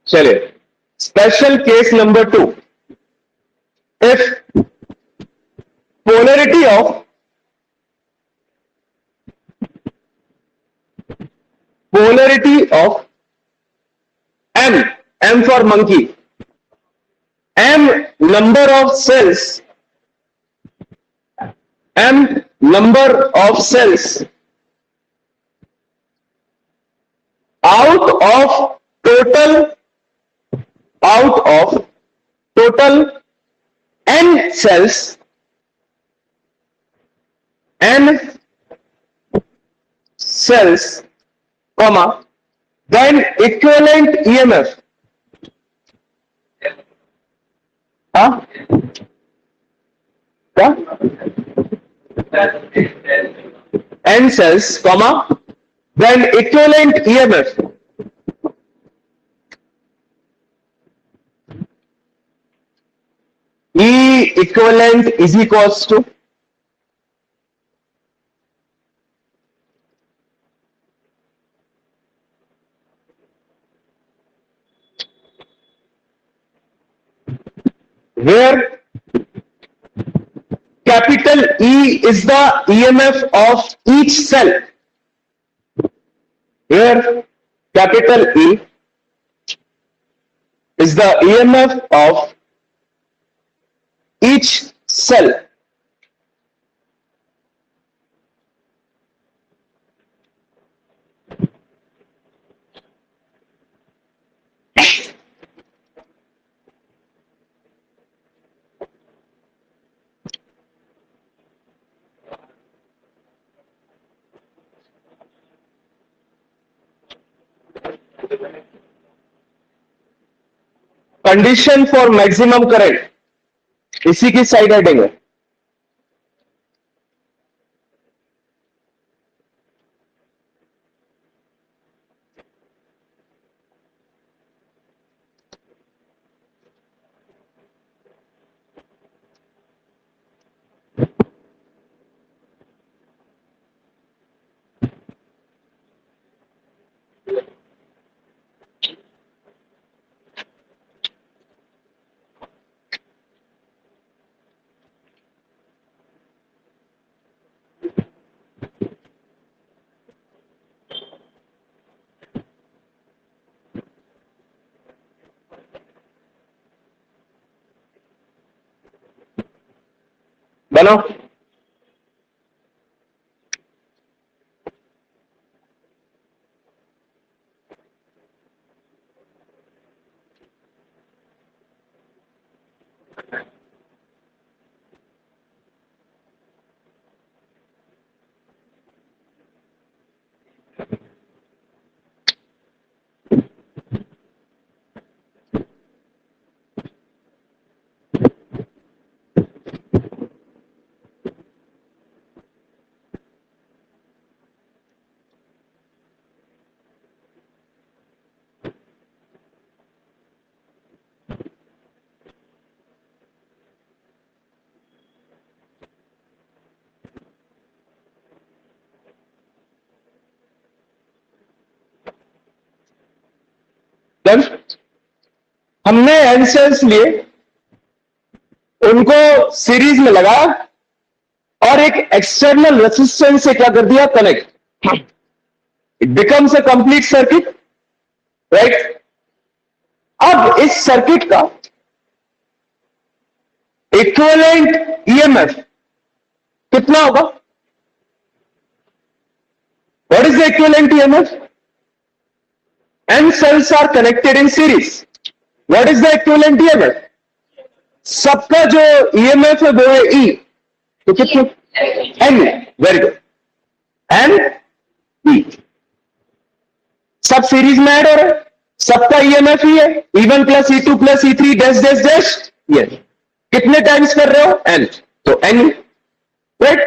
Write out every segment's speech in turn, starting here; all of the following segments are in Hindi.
चलिए, special case number 2, if polarity of m for monkey, m number of cells out of total n cells, comma, then equivalent EMF, हाँ क्या, n cells, comma, then equivalent EMF E equivalent is equals to where capital E is the EMF of each cell, where capital E is the EMF of each cell. Condition for maximum current इसी की साइड हेडिंग है. बनो. हमने एन सेल्स लिए, उनको सीरीज में लगा और एक एक्सटर्नल रेसिस्टेंस से क्या कर दिया, connect. It becomes a complete circuit, right. अब इस सर्किट का इक्विवेलेंट ईएमएफ कितना होगा? What is the equivalent EMF? n cells are connected in series. What is the equivalent EMF? सबका जो EMF है वो है E, तो कितने? N. Very good. N E सब सीरीज में ऐड हो रहा है, सबका EMF ही है, E1 plus E2 plus E3 dash dash dash. ये कितने टाइम्स कर रहे हो? N. तो N, right.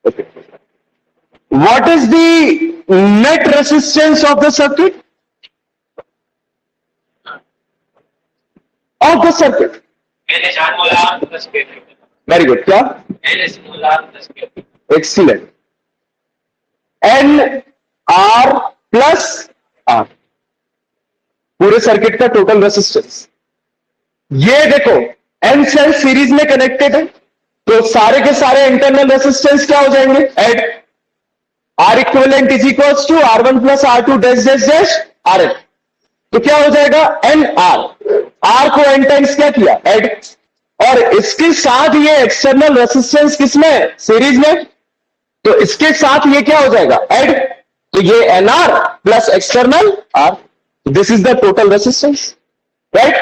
Okay. What is the net resistance of the circuit? Of the circuit. Very good. क्या? Excellent. N R plus R. पूरे सर्किट का टोटल रेसिस्टेंस। ये देखो n सेल सीरीज में कनेक्टेड है, तो सारे के सारे इंटरनल रेसिस्टेंस क्या हो जाएंगे, add R equivalent is equals to R1 plus R2 dash dash dash RN। तो क्या हो जाएगा, R को n टाइम्स क्या किया, एड, और इसके साथ ये एक्सटर्नल रेसिस्टेंस किसमें है, सीरीज में, तो इसके साथ ये क्या हो जाएगा, एड, तो ये NR plus external R, this is the total resistance, right.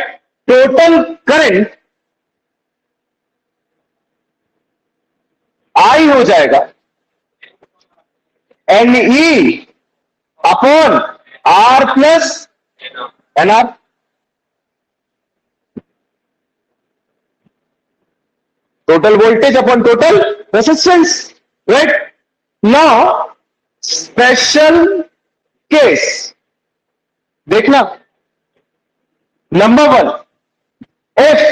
Total current I हो जाएगा NE upon R plus NR। Total voltage upon total resistance, right. Now special case देखना, number 1, if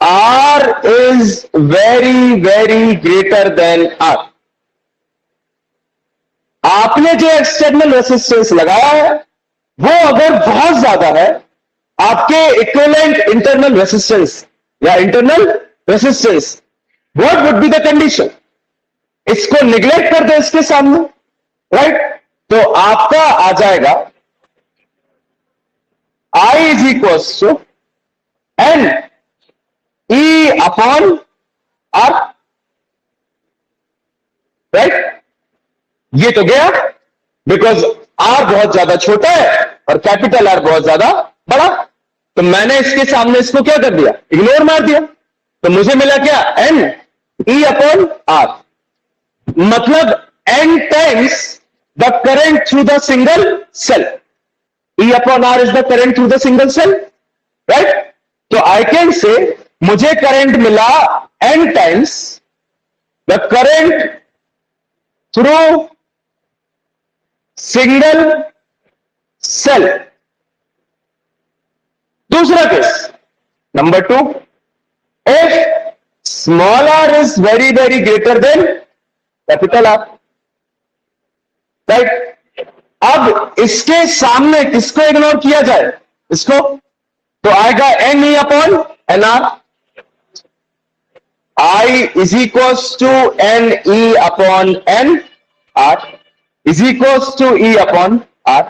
R is very very greater than R, आपने जो एक्सटर्नल रेसिस्टेंस लगाया है वो अगर बहुत ज्यादा है आपके इक्विवेलेंट इंटरनल रेसिस्टेंस या internal resistance, what would be the condition, इसको निग्लेक्ट कर दो इसके सामने, राइट। तो आपका आ जाएगा I is equals to N E upon R, right. ये तो गया बिकॉज R बहुत ज्यादा छोटा है और कैपिटल R बहुत ज्यादा बड़ा, तो मैंने इसके सामने इसको क्या कर दिया, इग्नोर मार दिया, तो मुझे मिला क्या, N E अपॉन R, मतलब N times the current through the single cell, E upon R is the current through the single cell, right. तो आई कैन से मुझे करंट मिला N times the current through single cell. दूसरा case number 2, if small r is very very greater than capital R, right. अब इसके सामने किसको इग्नोर किया जाए, इसको, तो आएगा NE upon NR, I is equals to NE upon NR is equals to E upon R,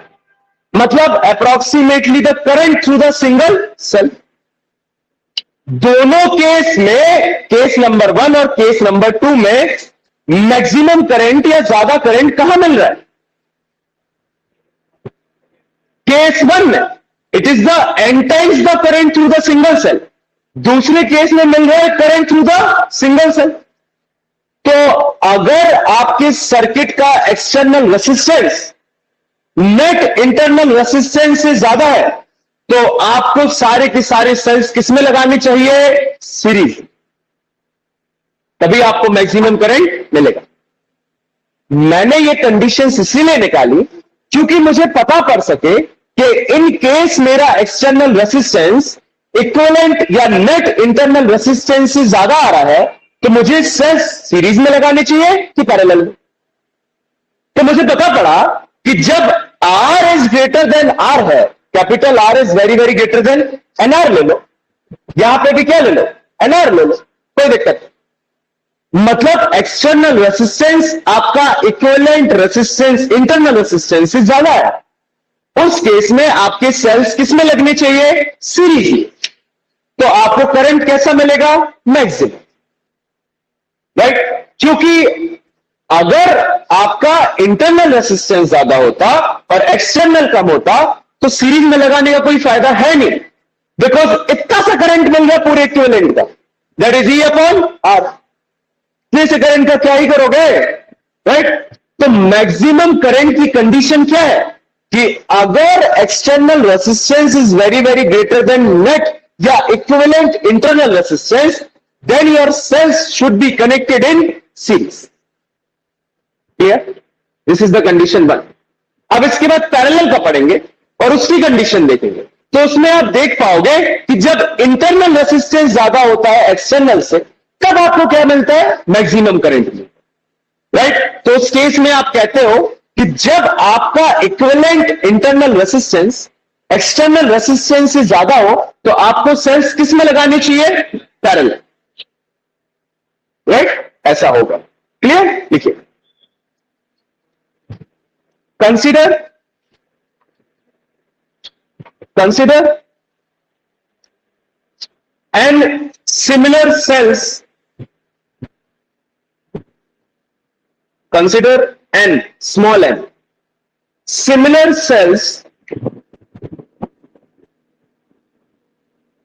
मतलब approximately the current through the single cell. दोनों केस में, केस नंबर 1 और केस नंबर 2 में मैक्सिमम करंट या ज्यादा करंट कहां मिल रहा है, केस 1 में it is the N times the current through the single cell, दूसरे केस में मिल रहा है current through the single cell. तो अगर आपके सर्किट का external resistance net internal resistance से ज्यादा है तो आपको सारे के सारे सेल्स किसमें लगाने चाहिए, सीरीज, तभी आपको मैक्सिमम करंट मिलेगा। मैंने ये कंडीशंस इसीलिए निकाली क्योंकि मुझे पता पड़ सके कि इन केस मेरा एक्सटर्नल रेसिस्टेंस इक्विवेलेंट या नेट इंटरनल रेसिस्टेंस से ज्यादा आ रहा है तो मुझे सेल्स सीरीज में लगाने चाहिए कि पैरेलल में। तो मुझे पता पड़ा कि जब R is greater than R है, capital R is very very greater then NR ले लो, यहां पे भी क्या ले लो, NR ले लो, कोई दिक्कत नहीं। मतलब एक्सटर्नल रेसिस्टेंस आपका इक्विवेलेंट रेसिस्टेंस इंटरनल रेसिस्टेंस से ज्यादा है, उस केस में आपके सेल्स किसमें लगने चाहिए, सीरीज में। तो आपको करंट कैसा मिलेगा, मैक्सिमम, राइट। क्योंकि अगर आपका इंटरनल रेसिस्टेंस ज्यादा होता और एक्सटर्नल कम होता तो सीरीज में लगाने का कोई फायदा है नहीं, बिकॉज इतना सा करंट मिल गया पूरे इक्विवेलेंट का, that is E upon R। इतने से करंट का क्या ही करोगे, राइट। तो मैक्सिमम करंट की कंडीशन क्या है कि अगर external resistance is very very greater than net या equivalent internal resistance, then your cells should be connected in series. Clear? This is the condition 1. अब इसके बाद पैरेलल का पढ़ेंगे और उसकी कंडीशन देखेंगे, तो उसमें आप देख पाओगे कि जब इंटरनल रेसिस्टेंस ज्यादा होता है एक्सटर्नल से तब आपको क्या मिलता है, मैक्सिमम करंट मिलता है, राइट। तो उस केस में आप कहते हो कि जब आपका equivalent internal resistance external resistance से ज्यादा हो तो आपको सेल्स किस में लगानी चाहिए? Parallel, right? ऐसा होगा। क्लियर? लिखिए, consider consider and similar sales, consider n, small n, similar cells,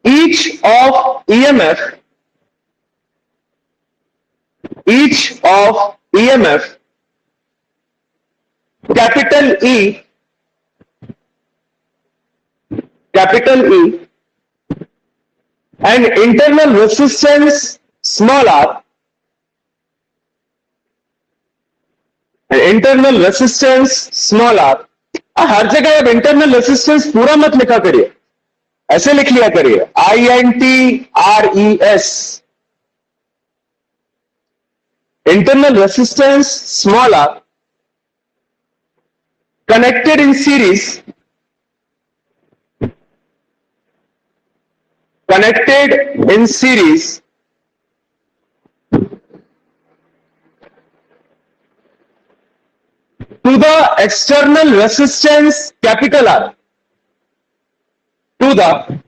each of EMF, each of EMF, capital E, capital E, and internal resistance small r, and internal resistance small r. हर जगह अब इंटरनल रेसिस्टेंस पूरा मत लिखा करिए, ऐसे लिख लिया करिए, INTRES, internal resistance small r, connected in series, connected in series to the external resistance capital R, to the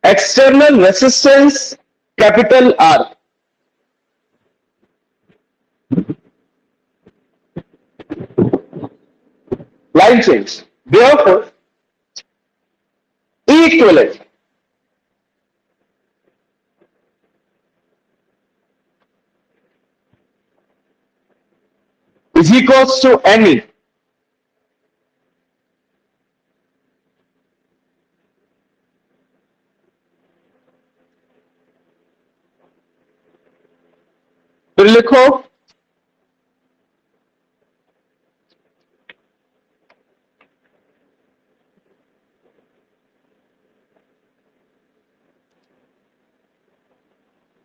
external resistance capital R. Line change. Therefore, E equivalent is equals to NE. फिर लिखो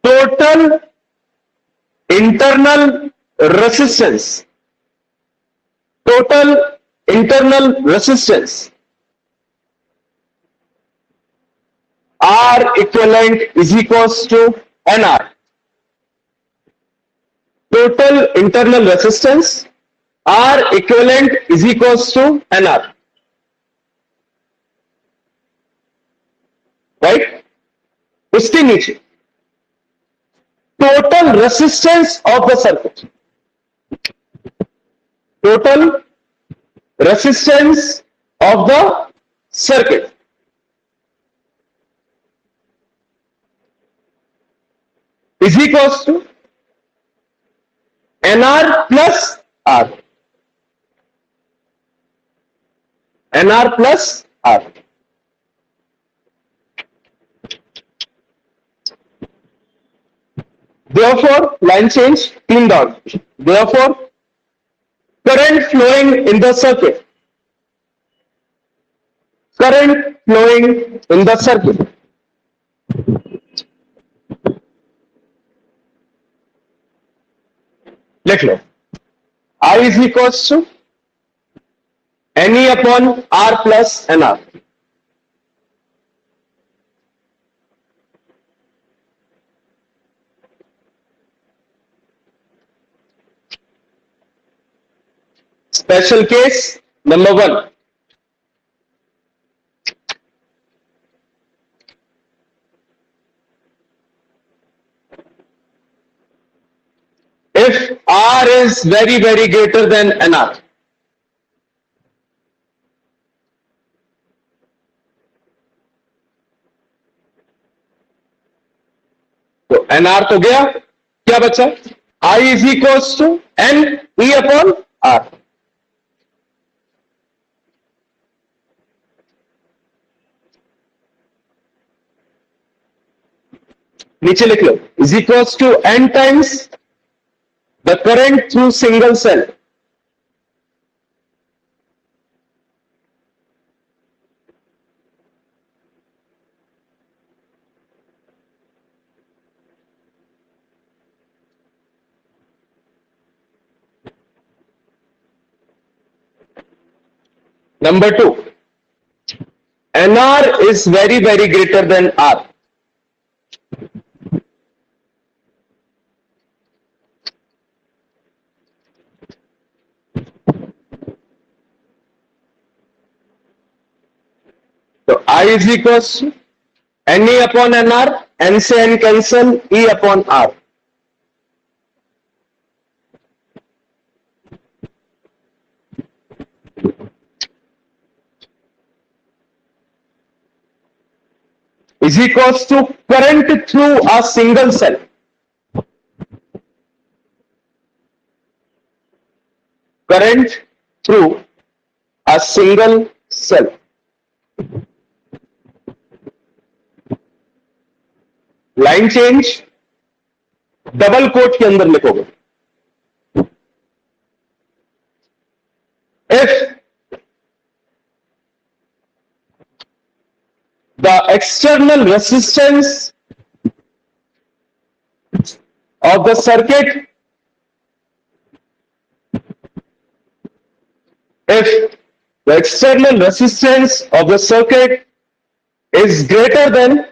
total internal resistance, total internal resistance R equivalent is equals to NR. Total internal resistance R equivalent is equals to NR. Right? उसके नीचे total resistance of the circuit, total resistance of the circuit is equals to NR plus R, NR plus R. Therefore, line change, clean down. Therefore, current flowing in the circuit, current flowing in the circuit लिख लो, I is equals to NE upon R plus NR. Special case number 1. If R is very greater than NR, तो NR तो गया, क्या बचा? I is equals to NE upon R. नीचे लिख लो, is equals to N times the current through single cell number 2. NR is very, very greater than R. So I is equals to NE upon NR, N से N cancel, E upon R. Is equals to current through a single cell. Current through a single cell. Line change double quote के अंदर लिखोगे. If the external resistance of the circuit, if the external resistance of the circuit is greater than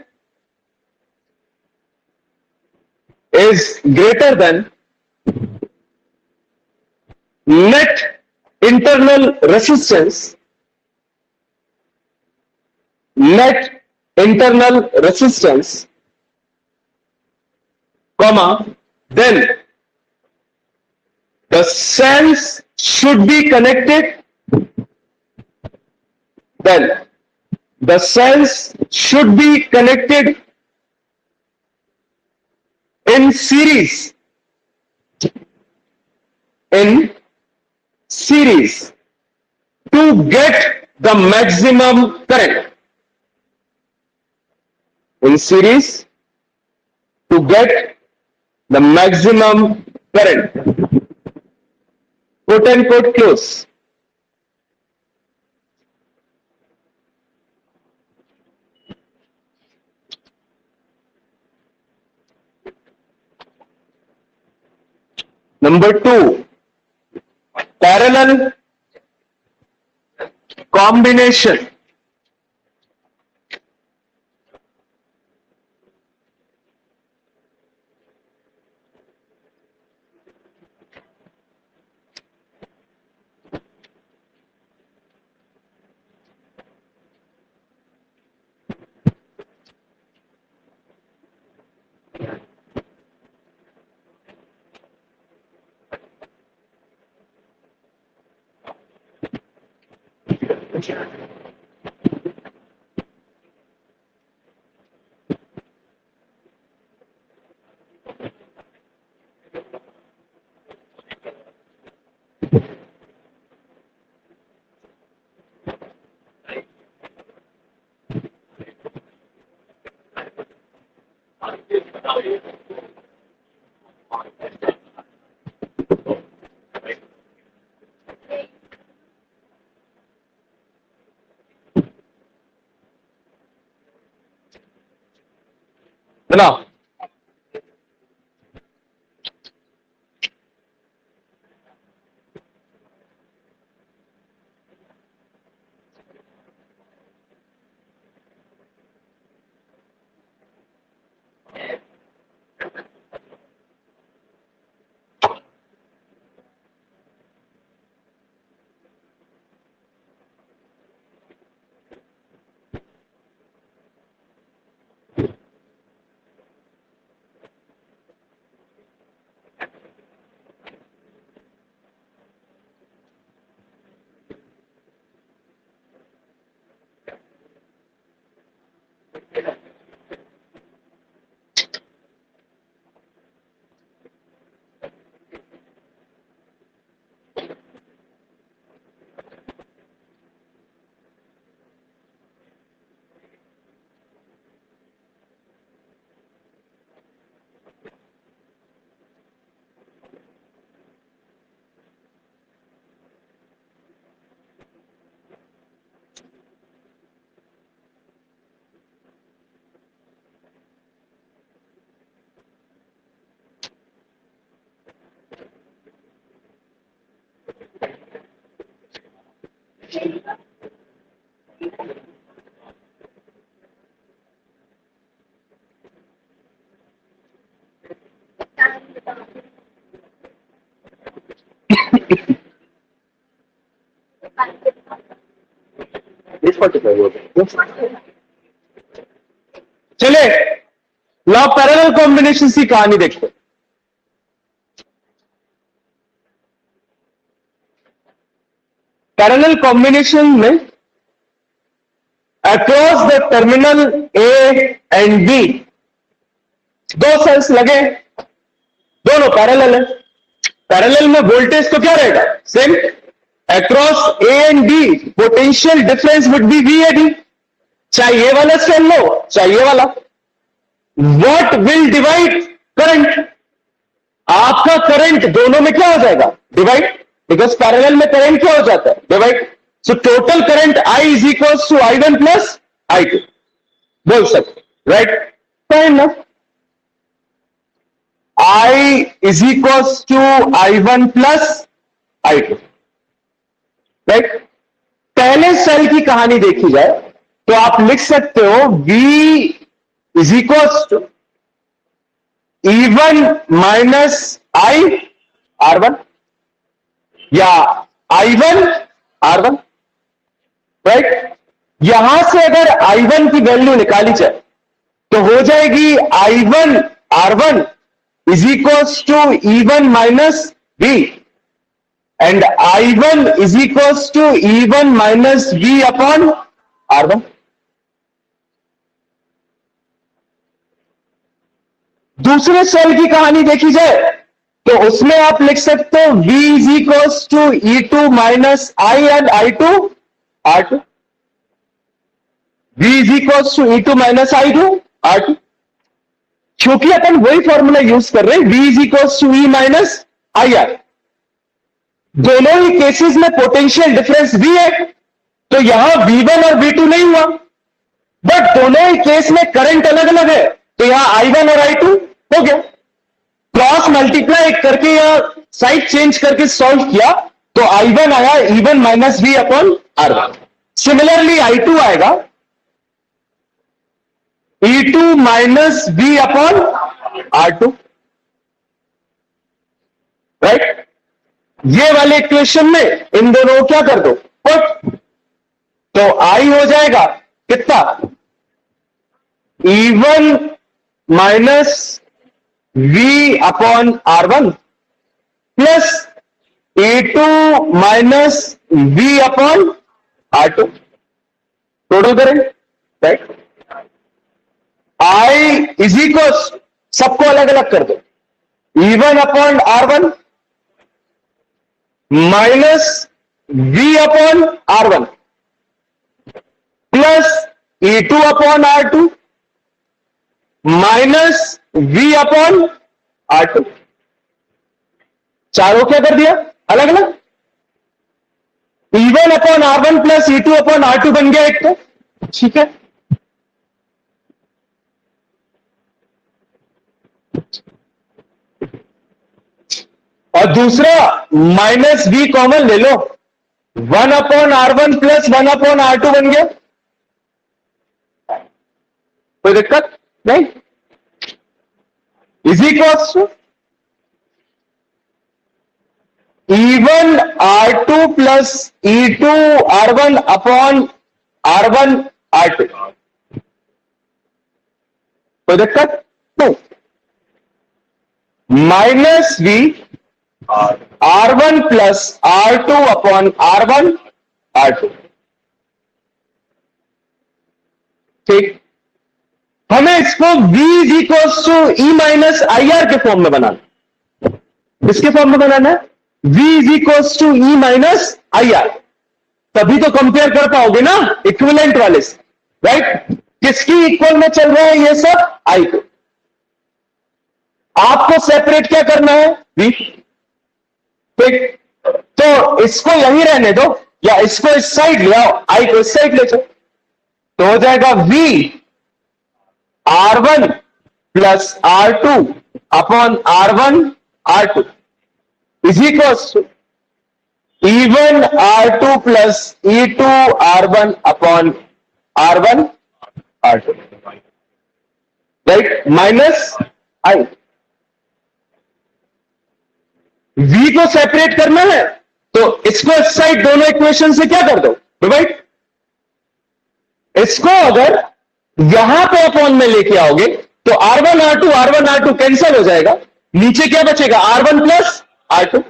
net internal resistance, comma, then the cells should be connected, in series, to get the maximum current. In series to get the maximum current. Quote and quote close. Number 2, parallel combination. Now, चले लॉ पैरेलल कॉम्बिनेशन की कहानी देखते हैं। पैरेलल कॉम्बिनेशन में across the terminal A and B दो सेल्स लगे, दोनों पैरेलल है। पैरेलल में वोल्टेज तो क्या रहेगा? Same. Across A and B potential difference would be VAD, चाहे ये वाला सेल लो चाहे ये वाला। What will divide? करंट। आपका करंट दोनों में क्या हो जाएगा? डिवाइड, बिकॉज पैरेलल में करंट क्या हो जाता है? Divide. So total current I is equal to I1 plus I2 बोल सकते, राइट? फाइन ना। I is equal to I1 plus I2, right? पहले सेल की कहानी देखी जाए तो आप लिख सकते हो V is equal to E1 minus I R1 या I1 R1, राइट? यहां से अगर I1 की वैल्यू निकाली जाए तो हो जाएगी I1 R1 is equal to E1 minus V and I1 is equal to E1 minus V upon R1। दूसरे सेल की कहानी देखी जाए तो उसमें आप लिख सकते हो V is equal to E2 minus I and I2 R2। V is equal to E2 minus I2 R2। क्योंकि अपन वही फॉर्मूला यूज कर रहे हैं, V is equal to E minus IR। दोनों ही केसेस में पोटेंशियल डिफरेंस V है, तो यहां V1 और V2 नहीं हुआ, बट दोनों ही केस में करंट अलग अलग है, तो यहां I1 और I2 हो गया। क्रॉस मल्टीप्लाई करके या साइड चेंज करके सॉल्व किया तो I1 आया E1 minus V upon R1। Similarly I2 आएगा E2 minus V upon R2, right? ये वाले इक्वेशन में इन दोनों को क्या कर दो? पुट। तो I हो जाएगा कितना? E1 minus V upon R1 plus E2 minus V upon R2 total current, right? I is equal, सबको अलग अलग कर दो, E1 upon R1 minus V upon R1 plus E2 upon R2 minus V upon R2। चारों क्या कर दिया? अलग अलग। E1 upon R1 plus E2 upon R2 बन गया एक, तो ठीक है। और दूसरा माइनस V कॉमन ले लो, 1 upon R1 plus 1 upon R2 बन गया, कोई दिक्कत नहीं। Is equals to E1 R2 plus E2 R1 upon R1 R2, कोई दिक्कत नहीं। Minus V R1 plus R2 upon R1 R2, ठीक। हमें इसको V is equal to E minus IR के फॉर्म में बनाना। किसके फॉर्म में बनाना है? V is equal to E minus IR, तभी तो कंपेयर कर पाओगे ना इक्विवेलेंट वाले से, राइट? किसकी इक्वल में चल रहा है ये सब? I को। आपको सेपरेट क्या करना है? V, ठीक। तो इसको यही रहने दो या इसको इस साइड ले आओ, I को इस साइड ले जाओ, तो हो जाएगा V R1 plus R2 upon R1 R2 is equal to E1 R2 plus E2 R1 upon R1 R2, right? Minus I। V को सेपरेट करना है तो इसको इस साइड दोनों इक्वेशन से क्या कर दो, डिवाइड। इसको अगर यहां पे अपॉन में लेके आओगे तो R1 R2 कैंसिल हो जाएगा, नीचे क्या बचेगा R1 प्लस R2।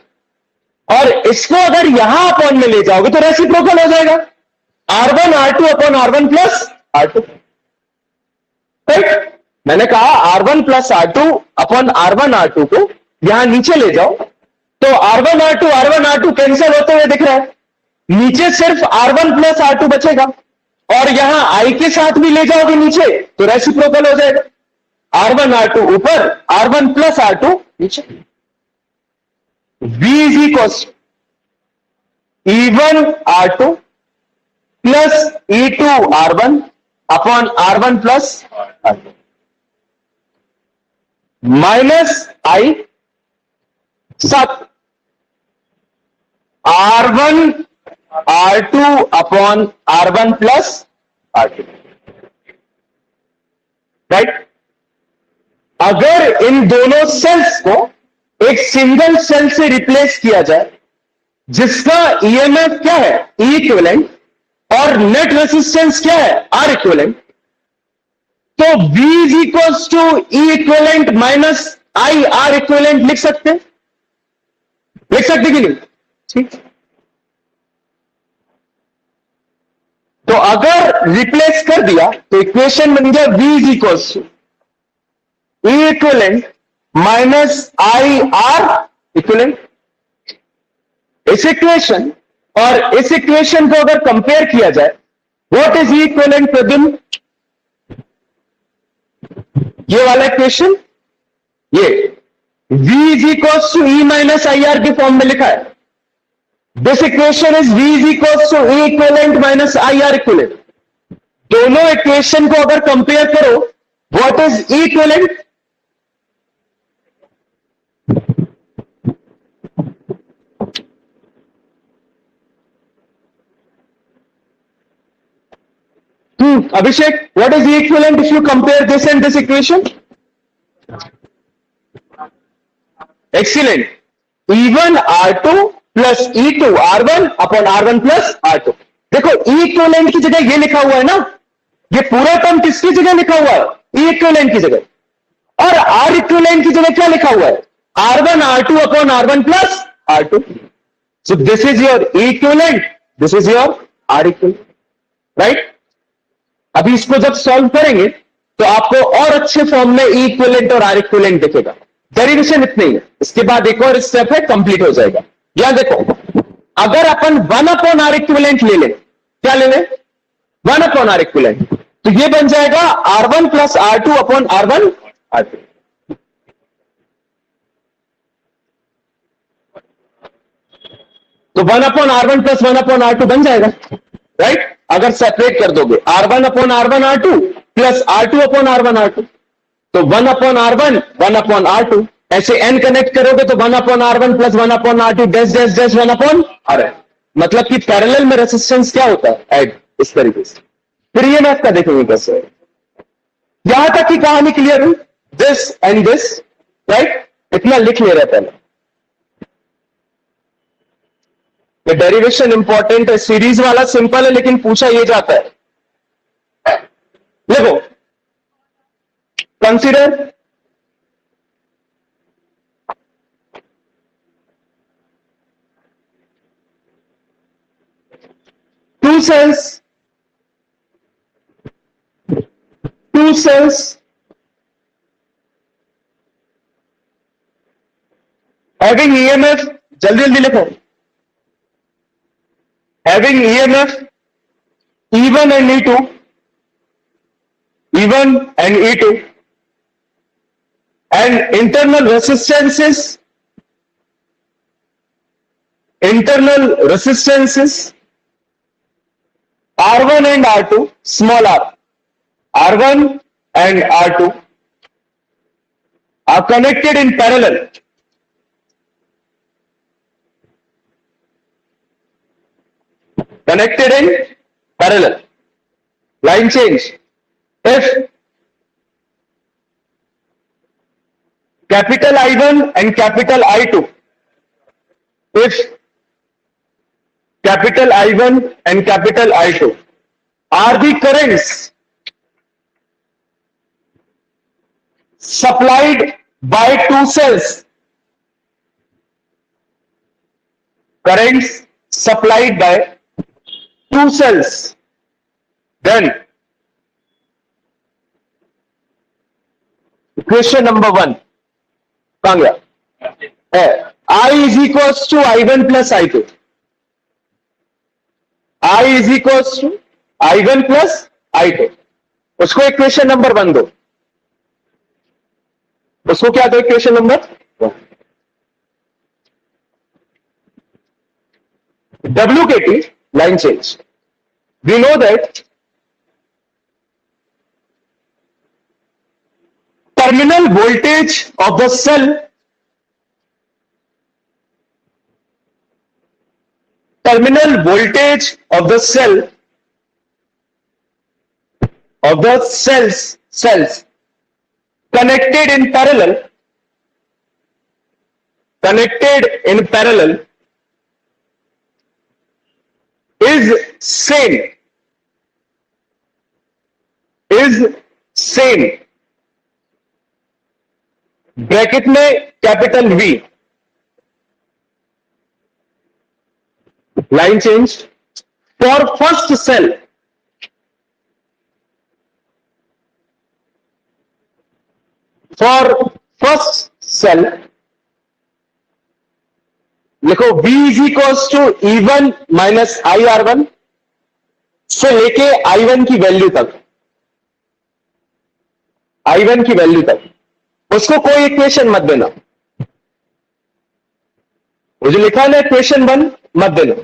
और इसको अगर यहां अपॉन में ले जाओगे तो रेसिप्रोकल हो जाएगा, R1 R2 upon R1 plus R2। Right, मैंने कहा R1 plus R2 upon R1 R2 को यहां नीचे ले जाओ तो R1 R2 कैंसिल होते हुए दिख रहा है, नीचे सिर्फ R1 प्लस R2 बचेगा। और यहां I के साथ भी ले जाओगे नीचे तो रेसिप्रोकल हो जाएगा, R1 R2 ऊपर, R1 प्लस R2 नीचे। V is equal E1 R2 plus E2 R1 upon R1 plus R2 minus I साथ R1 R2 upon R1 plus R2। Right, अगर इन दोनों सेल्स को एक सिंगल सेल से रिप्लेस किया जाए जिसका ईएमएफ क्या है, ई इक्विवेलेंट, और नेट रेसिस्टेंस क्या है, आर इक्विवेलेंट, तो V is equals to E equivalent minus I R equivalent लिख सकते कि नहीं? ठीक, तो अगर रिप्लेस कर दिया तो इक्वेशन बन गया V is equals to E equivalent minus I R equivalent. इस इक्वेशन और इस इक्वेशन को अगर कंपेयर किया जाए, what is E equivalent Pradyumna? ये वाला इक्वेशन, ये V is equals to E minus I R के फॉर्म में लिखा है। This equation is V is equals to E equivalent minus I R equivalent. दोनों इक्वेशन को अगर कंपेयर करो, what is E equivalent? Abhishek, what is E equivalent if you compare this and this equation? Excellent. E1 R2 plus E2 R1 upon R1 plus R2। देखो E equivalent की जगह ये लिखा हुआ है ना, ये पूरा टर्म किसकी जगह लिखा हुआ है, E equivalent की जगह, और R equivalent की जगह क्या लिखा हुआ है, R1 R2 upon R1 plus R2। So this is your E equivalent, this is your R equivalent, right? अभी इसको जब सॉल्व करेंगे तो आपको और अच्छे फॉर्म में ई इक्विवेलेंट और आर इक्विवेलेंट दिखेगा। डेरिवेशन इतनी ही है, इसके बाद एक और स्टेप है, कंप्लीट हो जाएगा। यहां देखो, अगर अपन 1 अपॉन आर इक्विवेलेंट ले लें, क्या ले लें, 1 अपॉन आर इक्विवेलेंट, तो ये बन जाएगा R1 plus R2 upon R1 R2। तो 1 upon R1 plus 1 upon R2 बन जाएगा, राइट? अगर सेपरेट कर दोगे R1 upon R1 R2 plus R2 upon R1 R2, तो 1 अपॉन R1 1 अपॉन R2, ऐसे n कनेक्ट करोगे तो 1 upon R1 plus 1 upon R2 dash dash dash 1 upon RN। मतलब कि पैरेलल में रेसिस्टेंस क्या होता है, ऐड, इस तरीके से। फिर ये मैथ का देखेंगे कैसे है। यहां तक की कहानी क्लियर हुई, दिस एंड दिस, राइट? इतना लिख ले रहे पहले, डेरिवेशन इंपॉर्टेंट है, सीरीज वाला सिंपल है लेकिन पूछा ये जाता है। देखो, consider two cells having EMF, जल्दी जल्दी लिखो, having EMF E1 and E2, E1 and E2, and internal resistances R1 and R2, small r, R1 and R2 are connected in parallel. Connected in parallel. Line change. If capital I1 and capital I2, if capital I1 and capital I2 are the currents supplied by two cells. Currents supplied by two cells. Then question number 1. कहाँ गया? I is equals to I1 plus I2. I is equals to I1 plus I2. उसको इक्वेशन नंबर 1 दो. उसको क्या दो equation number 1. WKT line change. We know that terminal voltage of the cell cells connected in parallel is same bracket में capital V. Line change for first cell लिखो V is equals to E1 minus IR1 से लेके I1 की वैल्यू तक उसको कोई इक्वेशन मत देना. वो जो लिखा है ना इक्वेशन 1 मत देना.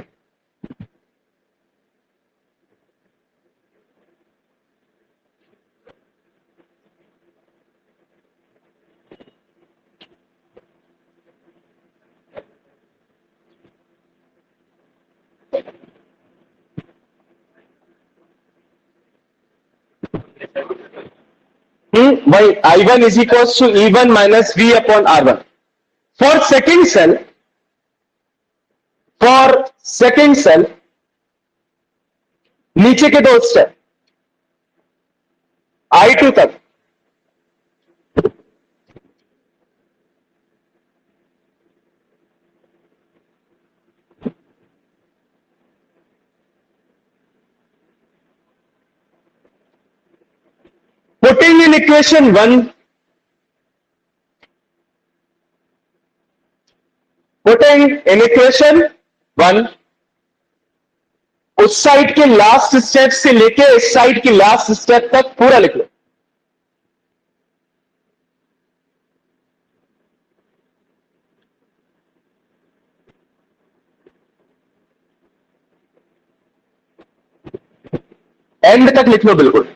भाई I1 is equals to E1 minus V upon R1. For second cell नीचे के दो स्टेप I2 तक putting in equation 1 उस साइड के लास्ट स्टेप से लेके इस साइड की लास्ट स्टेप तक पूरा लिख लो. एंड तक लिख लो बिल्कुल.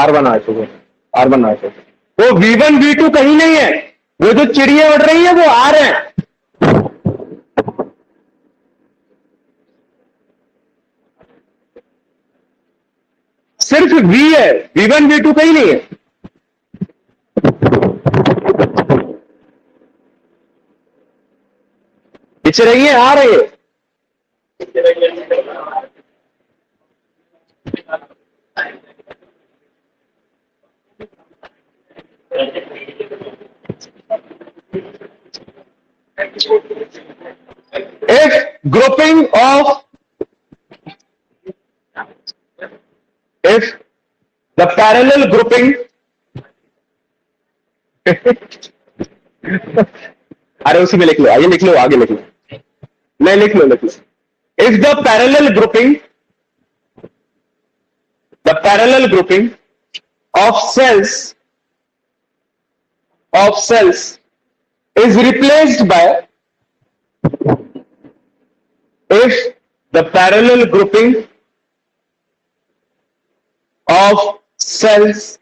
R1 R2 R1 R2। वो V1 V2 कहीं नहीं है, वो जो चिड़िया उड़ रही है वो आ रहे हैं। सिर्फ V है, V1 V2 कहीं नहीं है। पीछे रही है, आ रही है। If grouping of if the parallel grouping अरे उसी में लिख लो, आगे लिख लो, आगे लिख लो, नहीं लिख लो, लिख लो। If the parallel grouping of cells is replaced by, if the parallel grouping of cells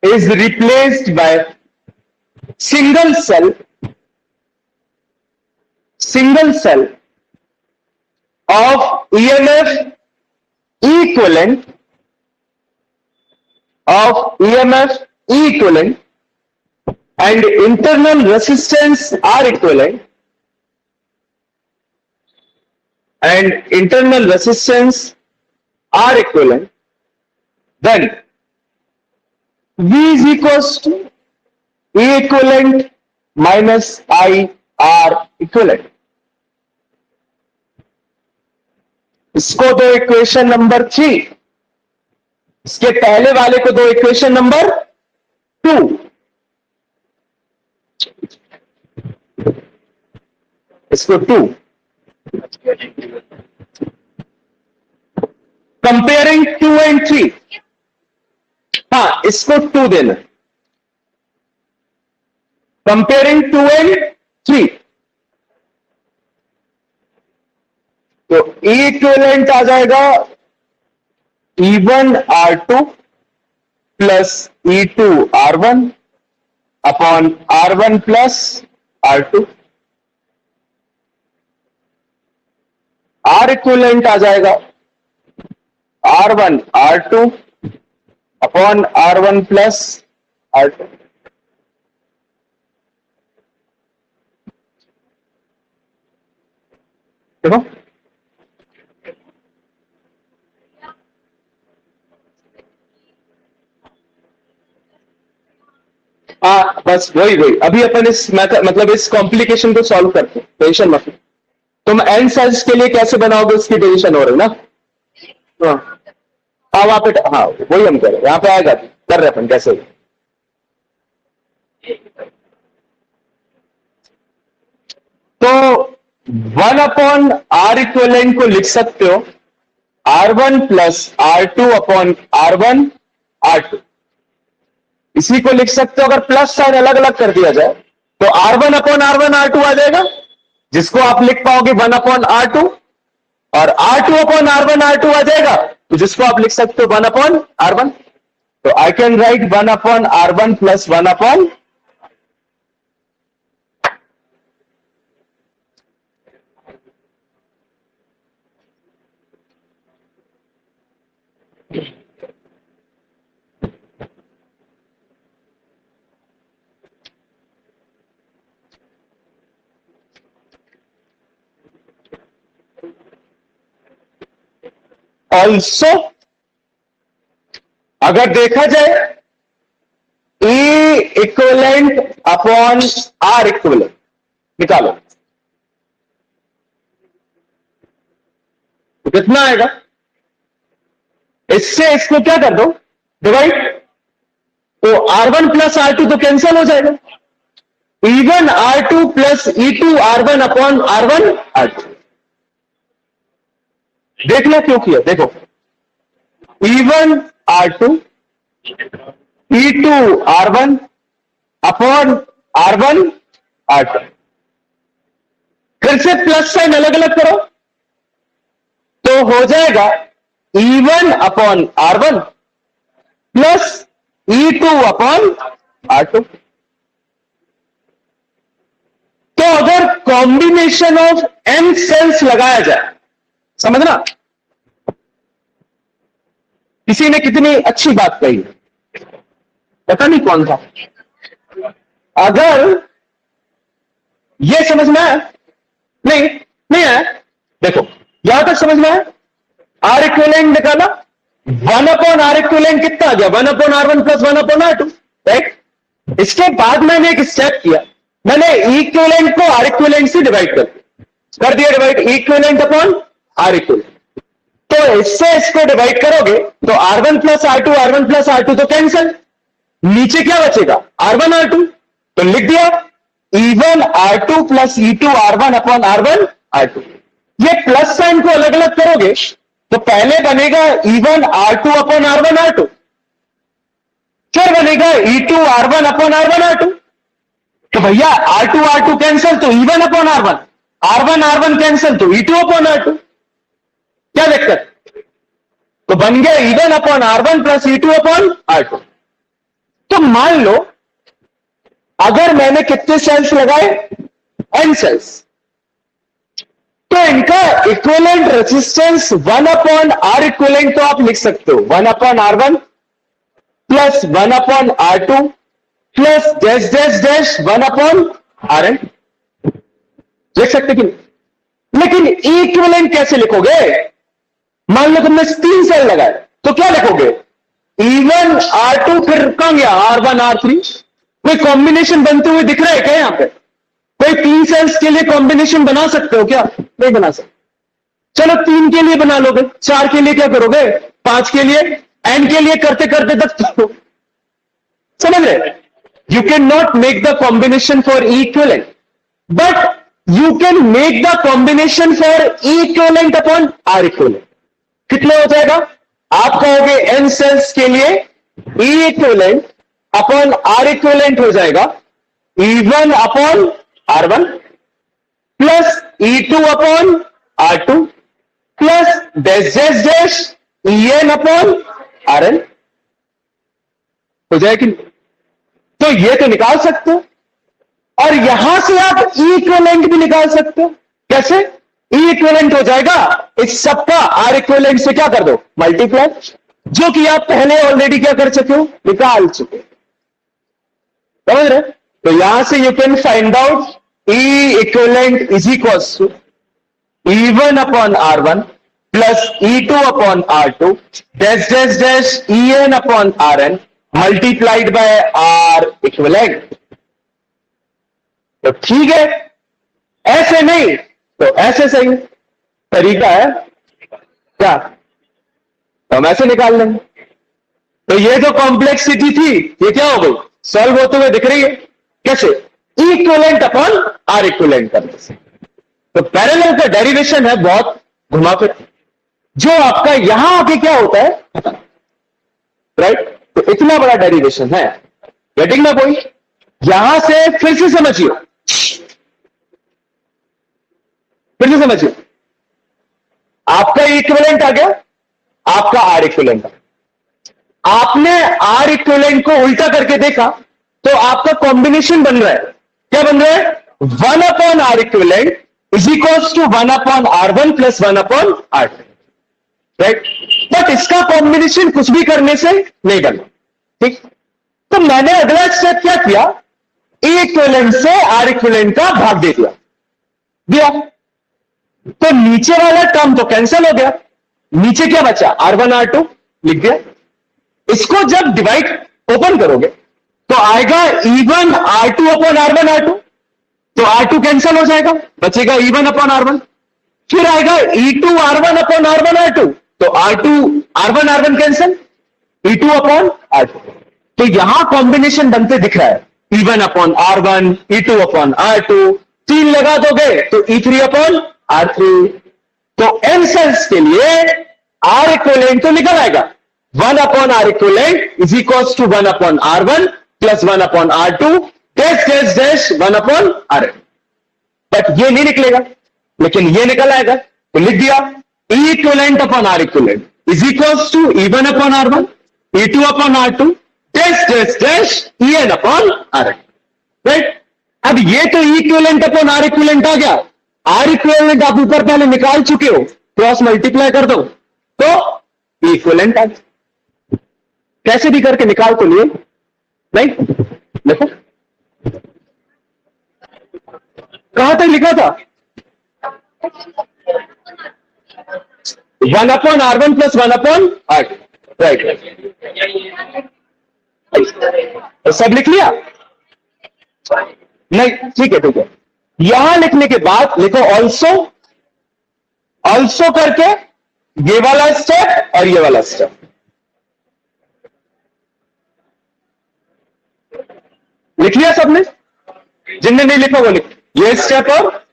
is replaced by single cell of EMF equivalent and internal resistance are equivalent, then V is equals to E equivalent minus I R equivalent। इसको दो इक्वेशन नंबर 3, इसके पहले वाले को दो इक्वेशन नंबर 2। इसको 2 कंपेयरिंग 2 and 3। हाँ, इसको 2 देना, कंपेयरिंग 2 and 3। तो E इक्विवेलेंट आ जाएगा E1 R2 plus E2 R1 upon R1 plus R2। R equivalent आ जाएगा R1 R2 upon R1 plus R2। देखो, हाँ बस वही अभी अपन इस मतलब इस कॉम्प्लिकेशन को सॉल्व करते हैं, टेंशन मत लो। तुम एन सेल्स के लिए कैसे बनाओगे, उसकी टेंशन हो रही ना। हाँ वहां पे, हाँ वही हम कर रहे हैं, यहां पे आएगा, कर रहे अपन कैसे। तो 1 अपॉन आर इक्विवेलेंट को लिख सकते हो R1 plus R2 upon R1 R2। इसी को लिख सकते हो, अगर प्लस साइन अलग अलग कर दिया जाए तो R1 अपॉन R1 R2 आ जाएगा, जिसको आप लिख पाओगे 1 अपॉन R2, और R2 अपॉन R1 R2 आ जाएगा, तो जिसको आप लिख सकते हो 1 अपॉन R1। तो I can write 1 upon R1 plus 1 upon, also अगर देखा जाए E equivalent upon R equivalent निकालो तो कितना आएगा। इससे इसको क्या कर दो, डिवाइड, तो R1 प्लस R2 तो कैंसिल हो जाएगा। E1 R2 plus E2 R1 upon R1 R2। देख लो क्यों किया, देखो E1 R2 E2 R1 upon R1 R2। फिर से प्लस साइन अलग अलग करो तो हो जाएगा E1 upon R1 plus E2 upon R2। तो अगर कॉम्बिनेशन ऑफ n सेल्स लगाया जाए, समझना, किसी ने कितनी अच्छी बात कही, पता नहीं कौन था। अगर ये समझना है, नहीं नहीं है, देखो यहां तक समझना है। आर इक्विवेलेंट निकाला, 1 अपॉन आर इक्विवेलेंट कितना आ गया, 1 upon R1 plus 1 upon R2, right. इसके बाद मैंने एक स्टेप किया, मैंने इक्विवेलेंट को आर इक्विवेलेंट से डिवाइड कर दिया, divide equivalent upon R equivalent. तो इससे इसको डिवाइड करोगे तो R1 plus R2, R1 plus R2 तो कैंसिल, नीचे क्या बचेगा, R1 R2, तो लिख दिया E1 R2 plus E2 R1 upon R1 R2। ये प्लस साइन को अलग अलग करोगे तो पहले बनेगा E1 R2 upon R1 R2, फिर बनेगा E2 R1 upon R1 R2। तो भैया R2 R2 कैंसिल तो E1 upon R1, R1 R1 cancel तो E2 अपॉन R2, क्या दिक्कत। तो बन गया E1 upon R1 plus E2 upon R2। तो मान लो अगर मैंने कितने सेल्स लगाए, n सेल्स, तो इनका equivalent resistance 1 upon R equivalent तो आप लिख सकते हो 1 upon R1 plus 1 upon R2 plus dash dash dash 1 upon Rn, लिख सकते कि नहीं। लेकिन इक्विवेलेंट कैसे लिखोगे, मान लो तुमने 3 सेल लगाए तो क्या लिखोगे, E1 R2 फिर कहां गया R1 R3, कोई कॉम्बिनेशन बनते हुए दिख रहा है क्या यहां पे, कोई 3 सेल्स के लिए कॉम्बिनेशन बना सकते हो क्या, नहीं बना सकते। चलो 3 के लिए बना लोगे, 4 के लिए क्या करोगे, 5 के लिए, n के लिए करते करते तक तो समझ रहे, you can not make the combination for equivalent, but you can make the combination for equivalent upon R equivalent. कितने हो जाएगा, आप कहोगे n सेल्स के लिए E equivalent upon R equivalent हो जाएगा E1 upon R1 plus E2 upon R2 plus dash dash dash En upon Rn, हो जाएगी। तो ये तो निकाल सकते हो, और यहां से आप E इक्विवेलेंट भी निकाल सकते हो। कैसे, E इक्विवेलेंट हो जाएगा इस सबका R इक्विवेलेंट से क्या कर दो, मल्टीप्लाई, जो कि आप पहले ऑलरेडी क्या कर चुके हो, निकाल चुके हो, समझ रहे। तो यहां से you can find out E equivalent is equals to E1 upon R1 plus E2 upon R2 dash dash dash En upon Rn multiplied by R equivalent. तो ठीक है, ऐसे नहीं तो ऐसे सही तरीका है क्या, तो हम ऐसे निकाल लेंगे। तो ये जो कॉम्प्लेक्सिटी थी ये क्या हो गई, सॉल्व होते हुए दिख रही है। कैसे, इक्विवेलेंट अपॉन आर इक्विवेलेंट करने से। तो पैरेलल का डेरिवेशन है बहुत घुमा फिर, जो आपका यहां आके क्या होता है, राइट। तो इतना बड़ा डेरिवेशन है, गेटिंग ना कोई, यहां से फिर से समझिए, फिर से समझिए, आपका इक्विवेलेंट आ गया, आपका आर इक्विवेलेंट आ गया। आपने आर इक्विवेलेंट को उल्टा करके देखा तो आपका कॉम्बिनेशन बन रहा है, क्या बन रहा है, 1 upon R equivalent is equals to 1 upon R1 plus 1 upon R2, right. But इसका कॉम्बिनेशन कुछ भी करने से नहीं बना, ठीक। तो मैंने अगला स्टेप क्या किया, E इक्विवेलेंट से आर इक्विवेलेंट का भाग दे दिया, तो नीचे वाला टर्म तो कैंसिल हो गया, नीचे क्या बचा, R1 R2 लिख दिया। इसको जब डिवाइड ओपन करोगे तो आएगा E1 R2 upon R1 R2, तो R2 कैंसिल हो जाएगा, बचेगा E1 अपॉन R1, फिर आएगा E2 R1 upon R1 R2, तो R1 R1 cancel, E2 upon R2। तो यहां कॉम्बिनेशन बनते दिख रहा है, E1 upon R1, E2 upon R2, 3 लगा दोगे तो E3 अपॉन R3। तो n सेल्स के लिए R इक्विवेलेंट तो निकल आएगा, 1 upon R equivalent is equals to 1 upon R1 plus 1 upon R2 dash dash dash 1 upon Rn। But ये नहीं निकलेगा, लेकिन ये निकल आएगा, तो लिख दिया E equivalent upon R equivalent is equals to E1 upon R1 E2 upon R2 dash En upon Rn, right. अब ये तो इक्विवेलेंट अपॉन आर इक्विवेलेंट आ गया। आर इक्विवेलेंट आप ऊपर पहले निकाल चुके हो, क्रॉस मल्टीप्लाई कर दो तो इक्विवेलेंट आ गया। कैसे भी करके निकाल तो लिए, राइट। देखो कहां तक लिखा था, 1/R1 प्लस 1/R2, राइट। तो सब लिख लिया, नहीं ठीक है ठीक है। यहां लिखने के बाद लिखो ऑल्सो, ऑल्सो करके ये वाला स्टेप और ये वाला स्टेप। लिख लिया सबने, जिनने नहीं लिखा वो लिख, ये स्टेप और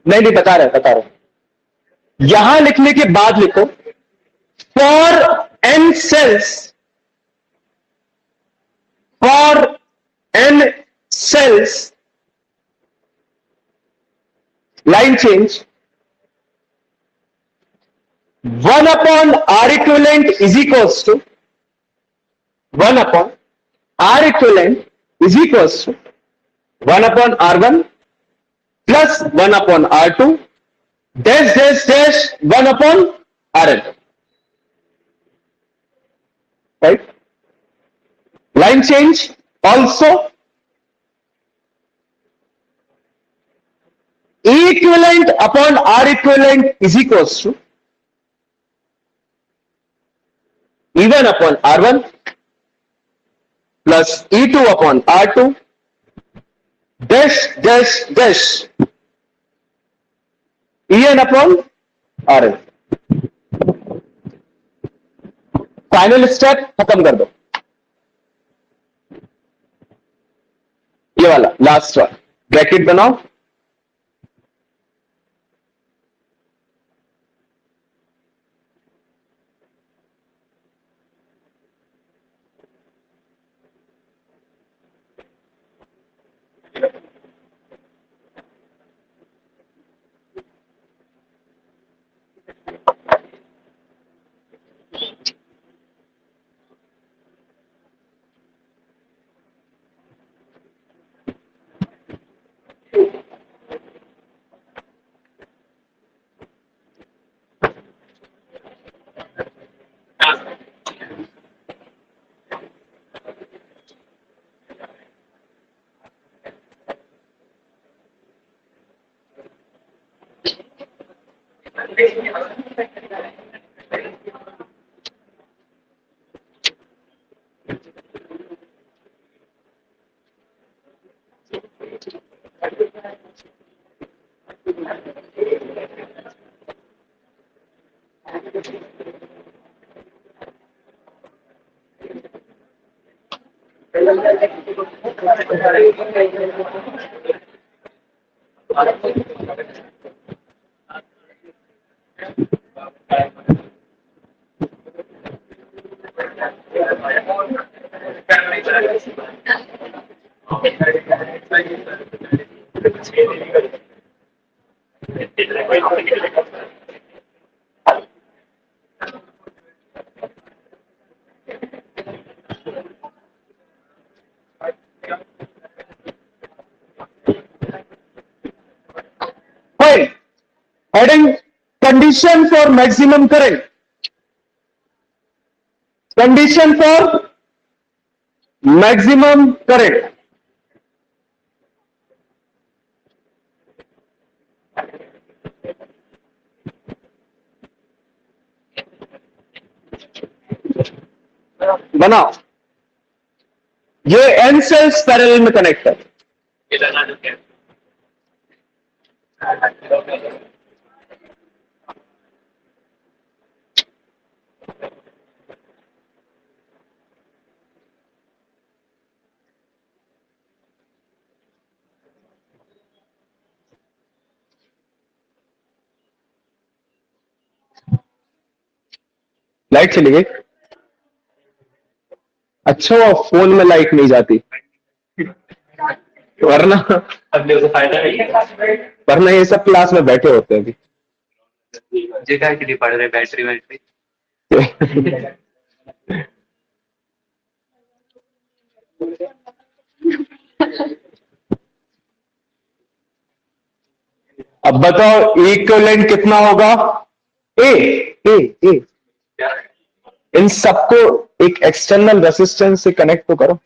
नहीं नहीं बता रहे। यहां लिखने के बाद लिखो for n cells, for n cells, line change, 1/R equivalent is equals to 1/R equivalent is equals to 1/R1 plus 1/R2 dash 1/Rn, right? Line change also E equivalent upon R equivalent is equals to E1 upon R1 plus E2 upon R2 dash En upon Rn। Final step खत्म कर दो, ये वाला लास्ट वाला ब्रैकेट बनाओ। Fine. Heading condition for maximum current. Condition for maximum current. बनाओ, ये n सेल्स पैरेलल में कनेक्ट है। लाइट चली गई। अच्छा वो फोन में लाइट नहीं जाती, वरना फायदा नहीं। वरना ये सब क्लास में बैठे होते हैं अभी। जगह के लिए पड़ रहे बैटरी वैटरी। अब बताओ इक्विवेलेंट कितना होगा? ए ए ए इन सबको एक एक्सटर्नल रेसिस्टेंस से कनेक्ट तो करो।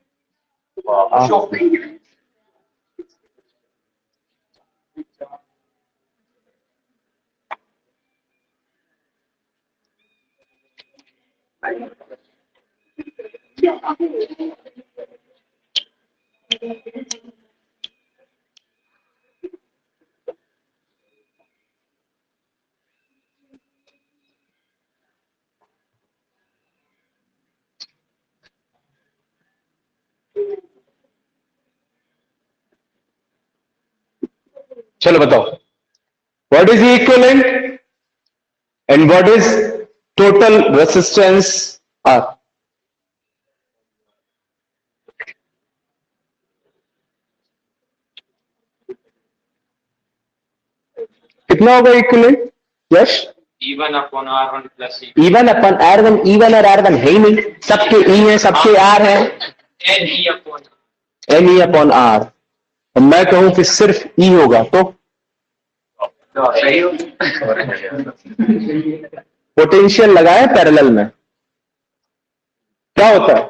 चलो बताओ, what is equivalent and what is total resistance आर? कितना होगा equivalent? Yash E1 upon R1 plus E1 upon R1, E1 और R1 है ही नहीं, सबके E है सबके R है। NE upon NE upon R। और मैं कहूं कि सिर्फ E होगा तो सही हो। पोटेंशियल लगाए पैरेलल में, क्या होता है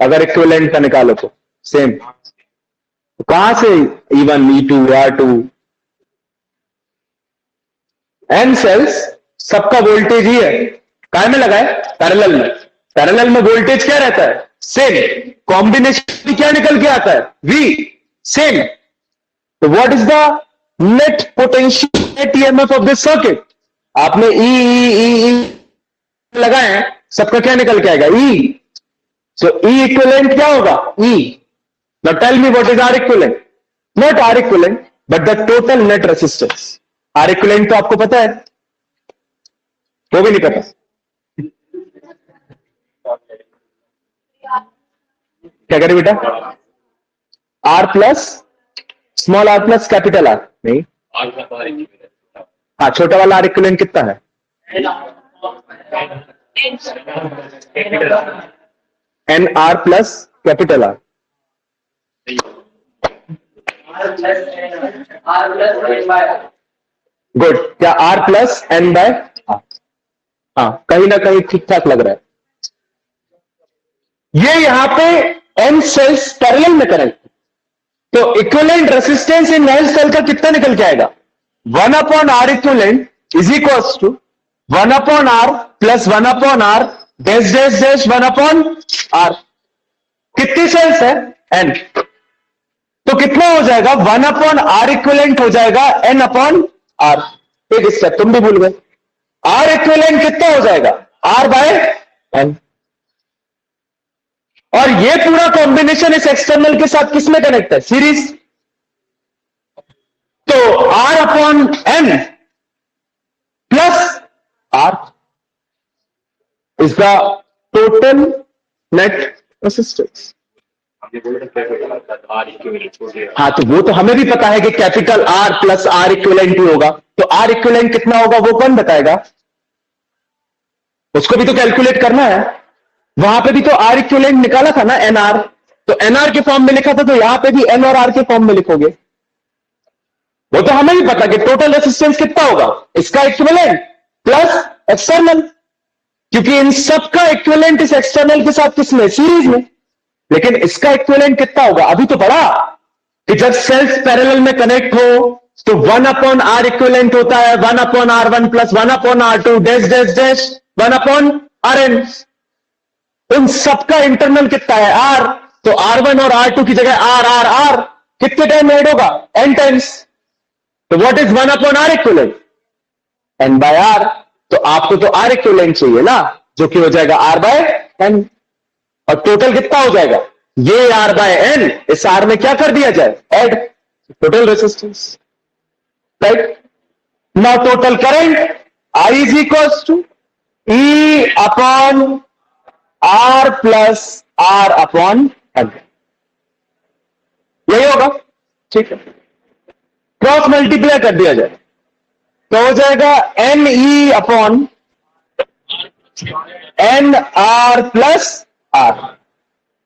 अगर इक्विवेलेंट का निकालो तो? सेम। तो कहां से E1, E2, R2? N cells सबका वोल्टेज ही है, काय में लगाए? पैरेलल में। पैरेलल में वोल्टेज क्या रहता है? सेम। कॉम्बिनेशन क्या निकल के आता है? V same. तो what is the net potential, net EMF of this circuit? आपने ई लगाए, सबका क्या निकल के आएगा? E। सो E इक्विवेलेंट क्या होगा? E। Now tell me what is R equivalent? Not R equivalent but the total net resistance. R equivalent तो आपको पता है, वो भी नहीं पता? क्या करें बेटा? R plus small r plus capital R नहीं। हाँ, छोटा वाला R इक्विवेलेंट कितना है? N R plus capital R। Good. क्या R प्लस एन बाय? हाँ, कहीं ना कहीं ठीक ठाक लग रहा है। ये यहां पे एन सेल्स पैरेलल में कनेक्ट, तो equivalent resistance in N cell का कितना निकल के आएगा? 1 upon R equivalent is equals to 1 upon R plus 1 upon R dash dash dash 1 upon R। कितनी सेल्स है? एन। तो कितना हो जाएगा? 1 अपॉन R इक्विवेलेंट हो जाएगा N अपॉन R। एक स्टेप तुम भी भूल गए। R इक्विवेलेंट कितना हो जाएगा? R by N। और ये पूरा कॉम्बिनेशन इस एक्सटर्नल के साथ किसमें कनेक्ट है? सीरीज। तो R upon N plus R is the total net resistance. हाँ, तो वो तो हमें भी पता है कि capital R plus R equivalent ही होगा। तो R इक्विवेलेंट कितना होगा वो कौन बताएगा? उसको भी तो कैलकुलेट करना है। वहां पे भी तो R इक्विवेलेंट निकाला था ना, NR। तो NR के फॉर्म में लिखा था, तो यहां पे भी N और R के फॉर्म में लिखोगे। वो तो हमें भी पता कि टोटल रेसिस्टेंस कितना होगा, इसका इक्विवेलेंट प्लस एक्सटर्नल, क्योंकि इन सब का इक्विवेलेंट इस एक्सटर्नल के साथ किसमें? सीरीज में। लेकिन इसका इक्विवेलेंट कितना होगा? अभी तो पढ़ा कि जब सेल्स पैरेलल में कनेक्ट हो तो 1 अपॉन R इक्विवेलेंट होता है 1 upon R1 plus 1 upon R2 dash dash dash 1 upon Rn। उन सबका इंटरनल कितना है? R। तो R1 और R2 की जगह R कितने टाइम ऐड होगा? N times. तो what is 1 upon R equivalent? N by R। तो आपको तो R इक्विवेलेंट चाहिए ना, जो कि हो जाएगा R बाय N। और टोटल कितना हो जाएगा? ये R बाय N, इस R में क्या कर दिया जाए? Add. Total resistance, right. Now total current I is equals to E upon R plus R upon L, यही होगा, ठीक है। क्रॉस मल्टीप्लाई कर दिया जाए तो हो जाएगा N E upon N R plus R.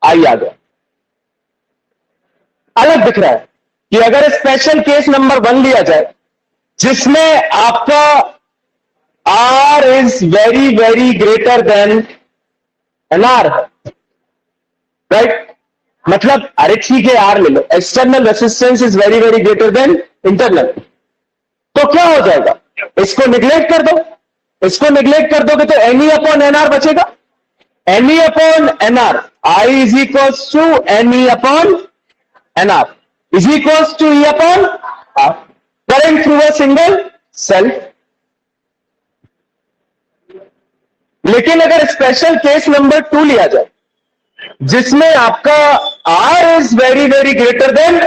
I आ गया, अलग दिख रहा है कि अगर स्पेशल केस नंबर 1 लिया जाए जिसमें आपका R is very very greater than N R, right, मतलब अरे ठीक है आर ले लो, external resistance is very very greater than internal, तो क्या हो जाएगा, इसको निग्लेक्ट कर दो, इसको निग्लेक्ट कर दोगे तो N E upon N R बचेगा, N E upon N R, I is equals to N E upon N R is equals to E upon R, current through a single cell. लेकिन अगर स्पेशल केस नंबर 2 लिया जाए जिसमें आपका R is very very greater then,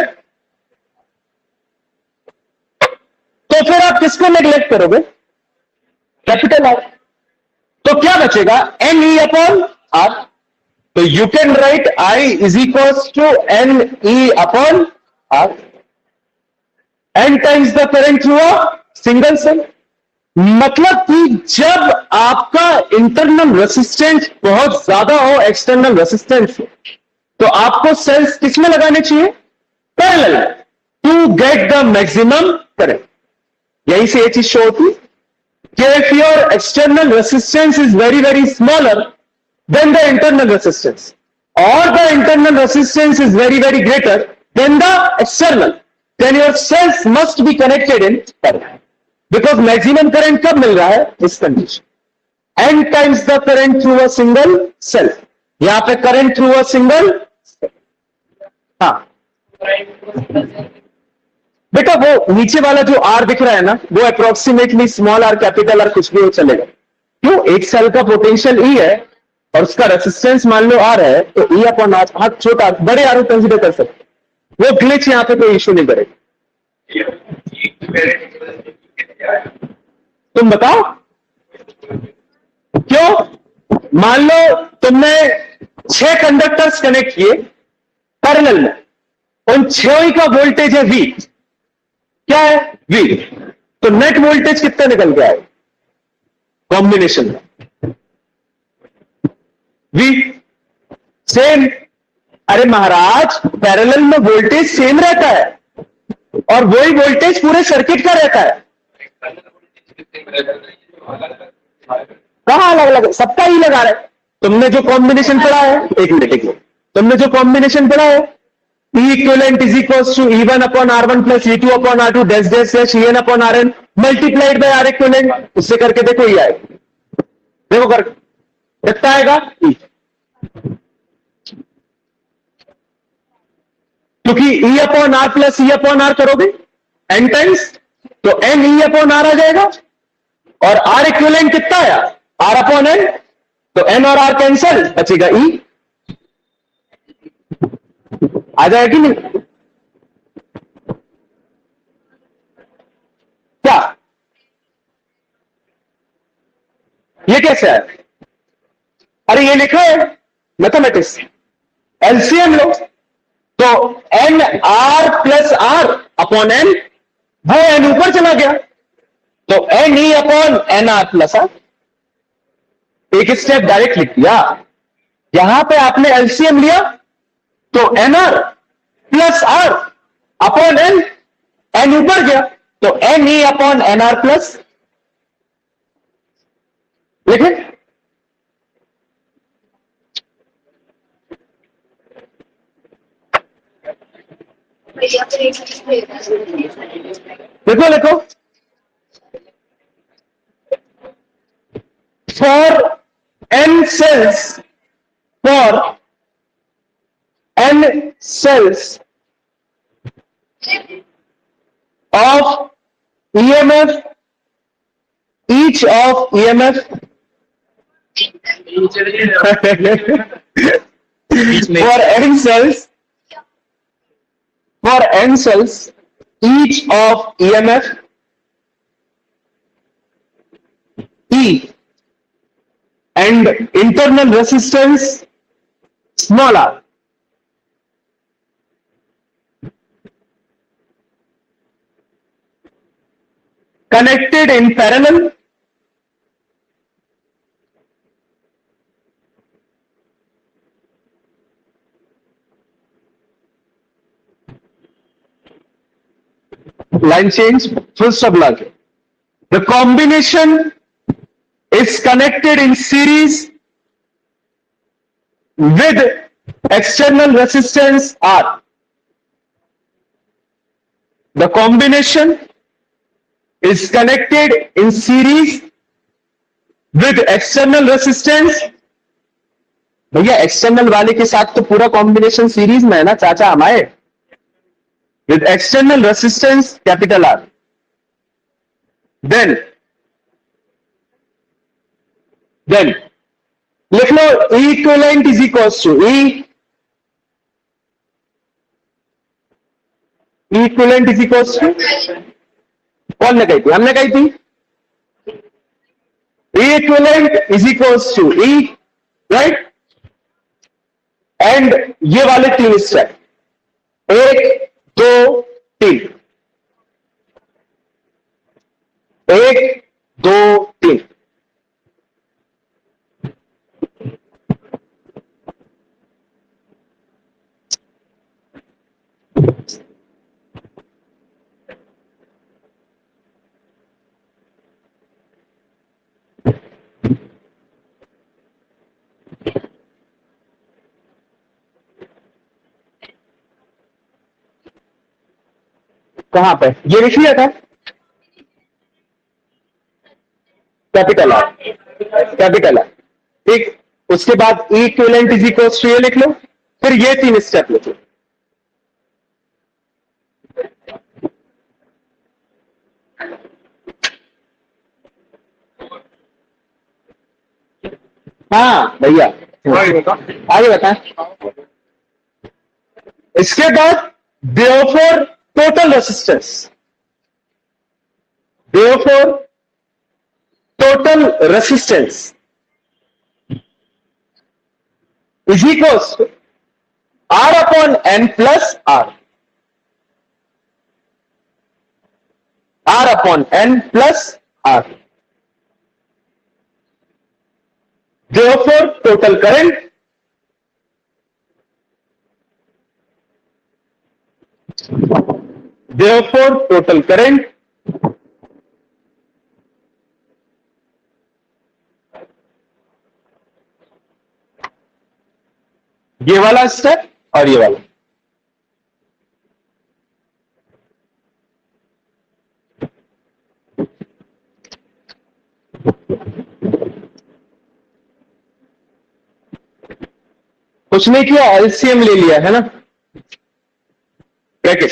तो फिर आप किसको नेग्लेक्ट करोगे, कैपिटल आर, तो क्या बचेगा एन ई अपॉन आर, तो you can write I is equals to N E upon R, N times the current through a single cell. मतलब कि जब आपका इंटरनल रेसिस्टेंस बहुत ज्यादा हो एक्सटर्नल रेसिस्टेंस से, तो आपको सेल्स किसमें लगाने चाहिए, parallel, to get the maximum current. यहीं से ये चीज शो होती कि if your external resistance is very very smaller than the internal resistance और the internal resistance is very very greater than the external, then your cells must be connected in parallel, because maximum current कब मिल रहा है, इस condition N times the current through a single cell, यहां पे करंट थ्रू अ सिंगल, हाँ बेटा वो नीचे वाला जो आर दिख रहा है ना, वो approximately small are capital R कुछ भी हो चलेगा, क्यों, एक सेल का पोटेंशियल ई है और उसका रेसिस्टेंस मान लो आर है, तो ई अपॉन आर, हाँ छोटा बड़े आर कंसिडर कर सकते, वो ग्लिच यहां पे कोई इश्यू नहीं करेगा। तुम बताओ क्यों, मान लो तुमने 6 कंडक्टर्स कनेक्ट किए पैरेलल में, उन 6 का वोल्टेज है V, क्या है V, तो नेट वोल्टेज कितना निकल गया है कॉम्बिनेशन में, V सेम। अरे महाराज पैरेलल में वोल्टेज सेम रहता है और वही वोल्टेज पूरे सर्किट का रहता है, कहां अलग अलग, सबका ही लगा रहे, तुमने जो कॉम्बिनेशन पढ़ा है, एक मिनट, तुमने जो कॉम्बिनेशन पढ़ा है E equivalent is equals to E1 upon R1 plus E2 upon R2 dash dash dash En upon Rn multiplied by R equivalent, उससे करके देखो ये आएगा, देखो कर कितना आएगा E, क्योंकि E upon R plus E upon R करोगे n टाइम्स तो n E अपॉन R आ जाएगा और R इक्विवेलेंट कितना आया R अपॉन n, तो n और R कैंसिल, बचेगा E, आ जाएगी नहीं क्या, ये कैसे है, अरे ये लिखा है मैथमेटिक्स, एलसीएम लो, तो N R plus R upon N, वो एन ऊपर चला गया तो N E upon N R plus R, एक स्टेप डायरेक्ट लिख दिया, यहां पे आपने एलसीएम लिया तो N R plus R upon N, N ऊपर गया तो N E upon N R plus, लिखे, देखो देखो, for n cells, for n cells of EMF, each of EMF for n cells, for n cells each of EMF E and internal resistance small r. Connected in parallel line change full stop lage. The combination is connected in series with external resistance R. The combination is connected in series with external resistance. भैया एक्सटर्नल वाले के साथ तो पूरा कॉम्बिनेशन सीरीज में है ना चाचा हमारे. With external resistance capital R. Then लिख लो E equivalent is equals to E equivalent is equals to कौन ने कही थी? हमने कही थी. E equivalent is equals to E, right? And ये वाले तीन स्टेप 1 2 3 1 2 3. कहां पे ये लिख लिया था कैपिटल आर ठीक. उसके बाद E equivalent is equals to ये लिख लो. फिर ये तीन स्टेप लिख लो. हाँ भैया आगे बताएं. इसके बाद therefore total resistance is equals to R upon N plus R. R upon N plus R. Therefore total current ये वाला स्टेप और ये वाला. कुछ नहीं किया एलसीएम ले लिया है ना. Bracket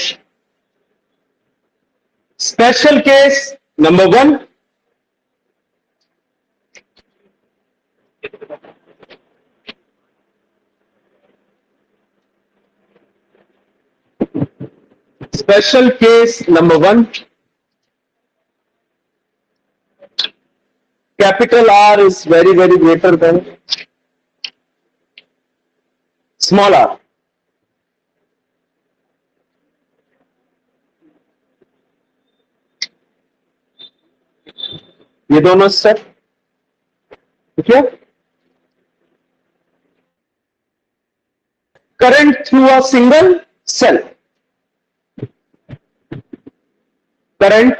special case number 1 special case number 1 capital R is very greater than small r. ये दोनों स्टेप ठीक है. Current through a single cell. Current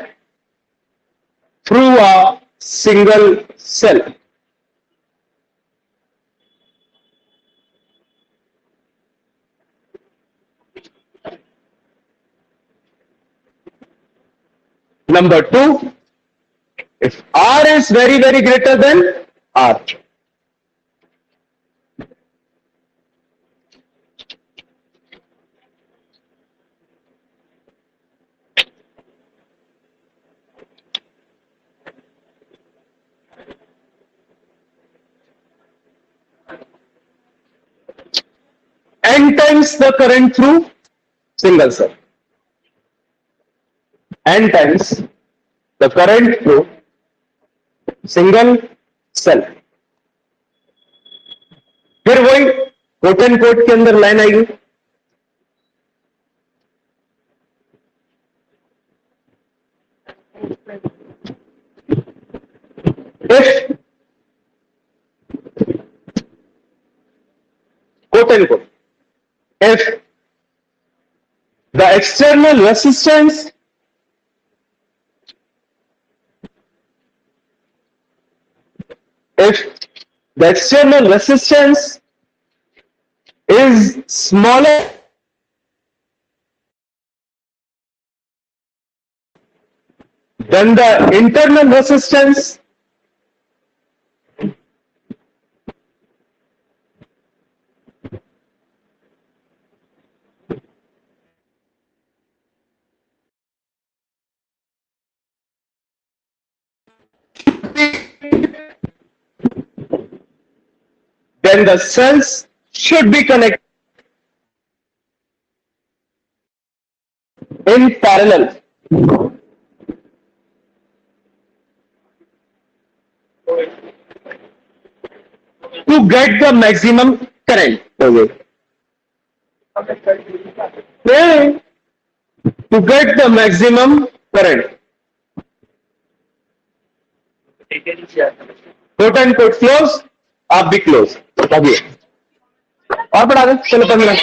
through a single cell. Number 2, if R is very greater than R. N times the current through single cell. N times the current through single cell. फिर वही कोट एंड कोट के अंदर लाइन आएगी, if quote unquote, if the external resistance is smaller than the internal resistance, then the cells should be connected in parallel. To get the maximum current. Okay. Yeah. To get the maximum current. Quote unquote close, आप भी close. अभी और बढ़ा दे, चलो 15